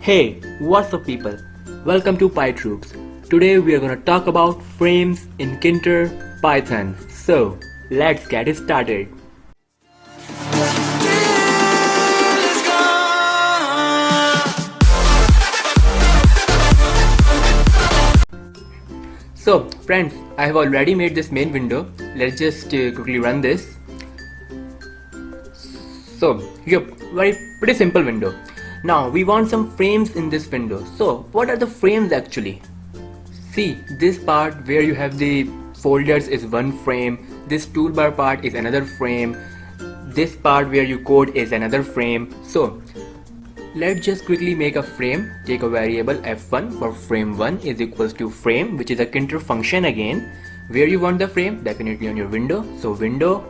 Hey, what's up people? Welcome to PyTroops. Today we are gonna talk about frames in Kinter Python. So, let's get started. So, friends, I have already made this main window. Let's just quickly run this. So, yep, pretty simple window. Now we want some frames in this window. So what are the frames actually? See, this part where you have the folders is one frame, this toolbar part is another frame, this part where you code is another frame. So let's just quickly make a frame. Take a variable f1 for frame1 is equals to frame, which is a Kinter function again. Where you want the frame? Definitely on your window. So window,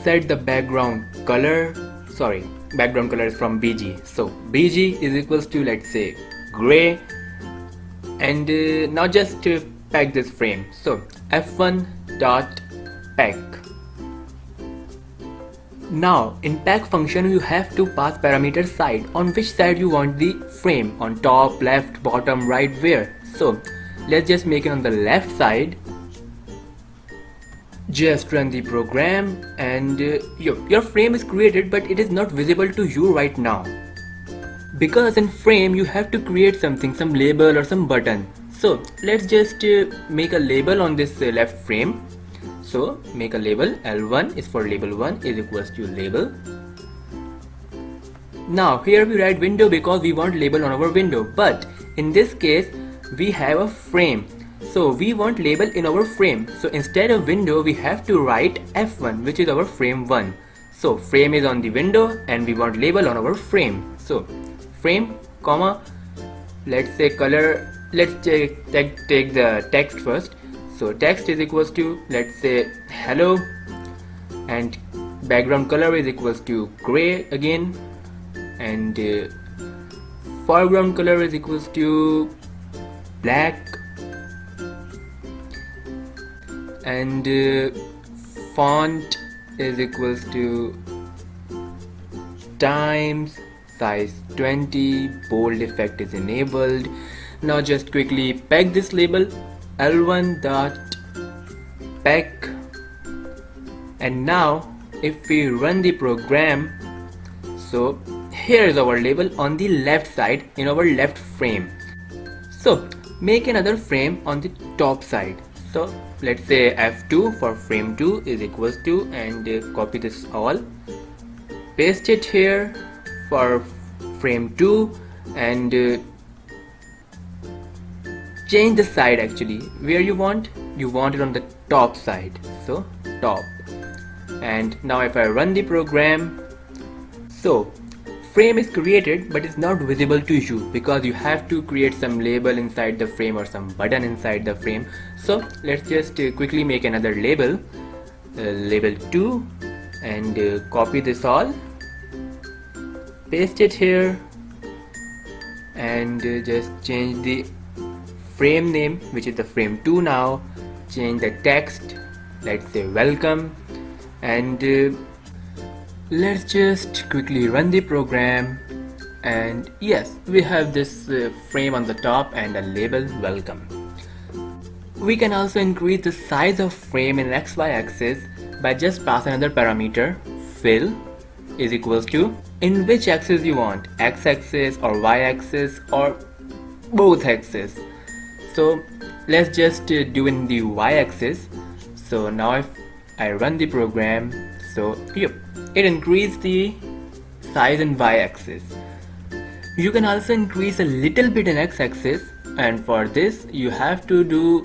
set the background color is from bg, so bg is equals to, let's say, gray, and now just pack this frame. So f1 dot pack. Now in pack function you have to pass parameter side, on which side you want the frame, on top, left, bottom, right, where. So let's just make it on the left side. Just run the program and your frame is created, but it is not visible to you right now, because in frame you have to create something, some label or some button. So let's just make a label on this left frame. So make a label, L1 is for label 1 is equals to label. Now here we write window because we want label on our window, but in this case we have a frame. So we want label in our frame. So instead of window we have to write f1, which is our frame 1. So frame is on the window and we want label on our frame. So frame, comma, let's say color, let's take the text first. So text is equals to, let's say, hello, and background color is equals to gray again, and foreground color is equals to black, and font is equals to times size 20, bold effect is enabled. Now just quickly pack this label, L1 dot pack, and now if we run the program, so here is our label on the left side in our left frame. So make another frame on the top side. So let's say f2 for frame 2 is equals to, and copy this all, paste it here for frame 2, and change the side actually where you want it on the top side, so top. And now if I run the program, so frame is created but it's not visible to you because you have to create some label inside the frame or some button inside the frame. So let's just quickly make another label, label 2, and copy this all, paste it here, and just change the frame name, which is the frame 2 now, change the text, let's say welcome, and let's just quickly run the program, and yes, we have this frame on the top and a label welcome. We can also increase the size of frame in XY axis by just pass another parameter, fill is equals to, in which axis you want, X axis or Y axis or both axis. So let's just do in the Y axis. So now if I run the program, so yep, it increased the size in Y axis. You can also increase a little bit in X axis, and for this you have to do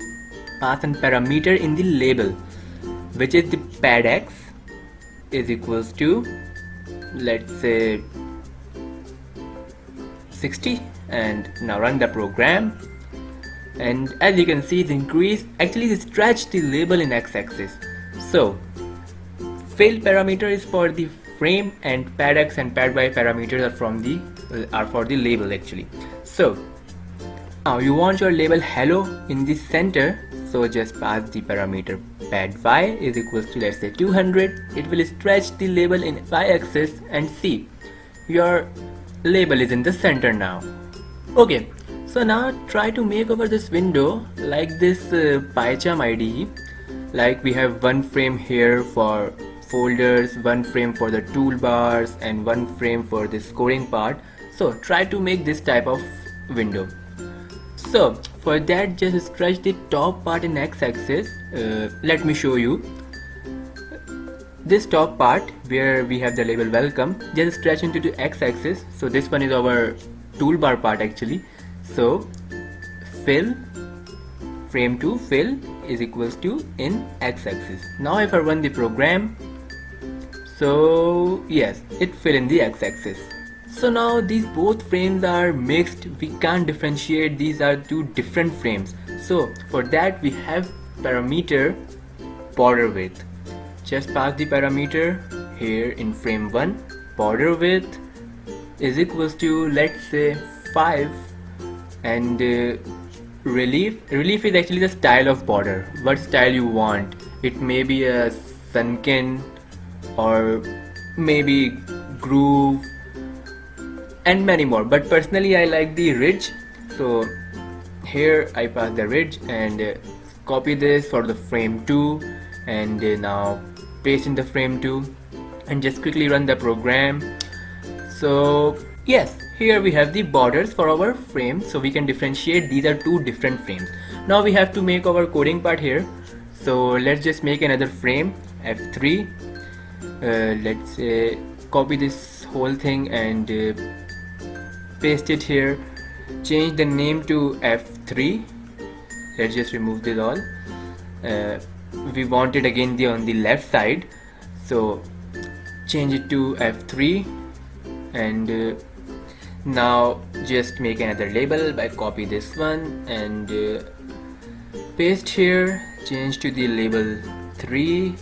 pass an parameter in the label, which is the pad x is equals to, let's say, 60, and now run the program. And as you can see, it increased, actually it stretched the label in x-axis. So fill parameter is for the frame, and pad x and pad y parameters are for the label actually. So now you want your label hello in the center, so just pass the parameter pad y is equals to, let's say, 200. It will stretch the label in y axis, and see your label is in the center now. Okay, so now try to make over this window like this PyCharm IDE. Like we have one frame here for folders, one frame for the toolbars, and one frame for this coding part. So try to make this type of window. So for that, just stretch the top part in x-axis. Let me show you. This top part where we have the label welcome, just stretch into the x-axis. So this one is our toolbar part actually. So fill frame to fill is equals to in x-axis. Now if I run the program, so yes, it fill in the x-axis. So now these both frames are mixed, we can't differentiate, these are two different frames. So for that we have parameter border width. Just pass the parameter here in frame 1. Border width is equals to, let's say, 5, and relief is actually the style of border, what style you want. It may be a sunken or maybe groove and many more, but personally I like the ridge. So here I pass the ridge and copy this for the frame 2, and now paste in the frame 2 and just quickly run the program. So yes, here we have the borders for our frame, so we can differentiate these are two different frames. Now we have to make our coding part here. So let's just make another frame, F3. Let's say copy this whole thing and paste it here. Change the name to F3. Let's just remove this all. We want it again on the left side, so change it to F3, and now just make another label by copy this one and paste here. Change to the label 3.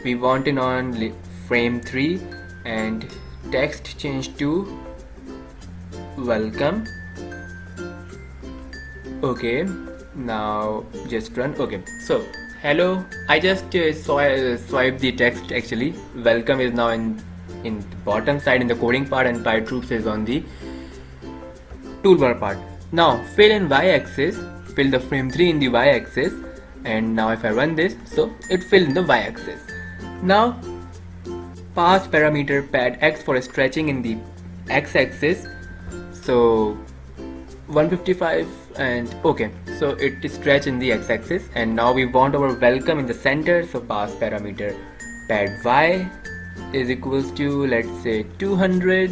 We want it on frame 3, and text change to welcome. Okay, now just run. Okay, so hello, I just swipe the text actually. Welcome is now in the bottom side in the coding part, and PyTroops is on the toolbar part. Now fill in y-axis, fill the frame 3 in the y-axis, and now if I run this, so it fill in the y-axis. Now pass parameter pad x for stretching in the x-axis, so 155, and okay, so it is stretch in the x-axis. And now we want our welcome in the center, so pass parameter pad y is equals to, let's say, 200,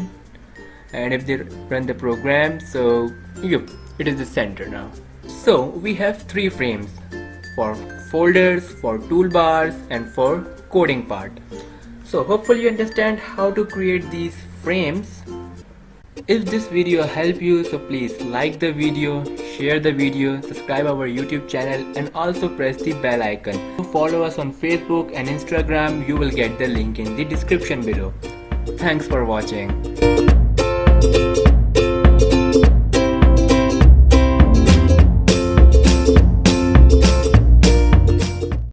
and if they run the program, so yep, it is the center now. So we have 3 frames for folders, for toolbars, and for coding part. So hopefully you understand how to create these frames. If this video helped you, so please like the video, share the video, subscribe our YouTube channel, and also press the bell icon. Follow us on Facebook and Instagram, you will get the link in the description below. Thanks for watching.